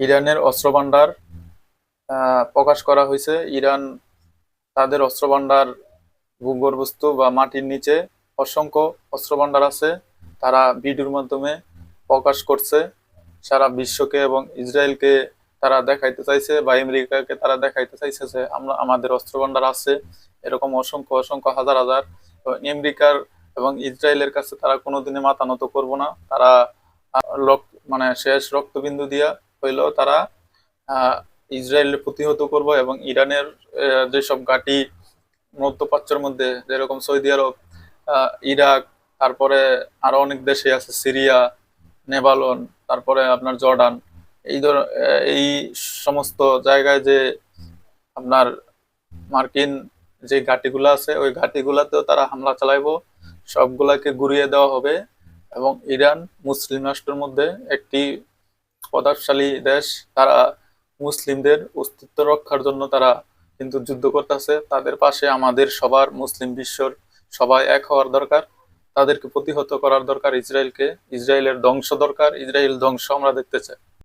ইরানের অস্ত্র ভান্ডার প্রকাশ করা হয়েছে। ইরান তাদের অস্ত্র ভান্ডার ভূগর্ভস্থ বা মাটির নিচে অসংখ্য অস্ত্র ভান্ডার আছে। তারা ভিডিওর মাধ্যমে প্রকাশ করছে সারা বিশ্বকে, এবং ইসরায়েলকে তারা দেখাইতে চাইছে বা আমেরিকাকে তারা দেখাইতে চাইছে যে আমরা আমাদের অস্ত্র ভান্ডার আছে। এরকম অসংখ্য অসংখ্য হাজার হাজার। তো আমেরিকার এবং ইসরায়েলের কাছে তারা কোনোদিনই মাথা নত করবো না। তারা মানে শেষ রক্তবিন্দু দিয়া হইলেও তারা আহ ইসরায়েলের প্রতিহত করব, এবং ইরানের যেসব ঘাঁটি মধ্যপ্রাচ্যের মধ্যে, যেরকম সৌদি আরব, ইরাক, তারপরে আরো অনেক দেশে আছে, সিরিয়া, নেভালন, তারপরে আপনার জর্ডান, এই সমস্ত জায়গায় যে আপনার মার্কিন যে ঘাঁটিগুলো আছে ওই ঘাঁটিগুলাতেও তারা হামলা চালাইবো, সবগুলাকে গুড়িয়ে দেওয়া হবে। এবং ইরান মুসলিম রাষ্ট্রের মধ্যে একটি প্রতাপশালী দেশ। তারা মুসলিমদের অস্তিত্ব রক্ষার জন্য তারা কিন্তু যুদ্ধ করতেছে। তাদের পাশে আমাদের সবার, মুসলিম বিশ্বর সবাই এক হওয়ার দরকার। তাদেরকে প্রতিহত করার দরকার ইসরায়েলকে। ইসরায়েলের ধ্বংস দরকার। ইসরায়েল ধ্বংস আমরা দেখতে চাই।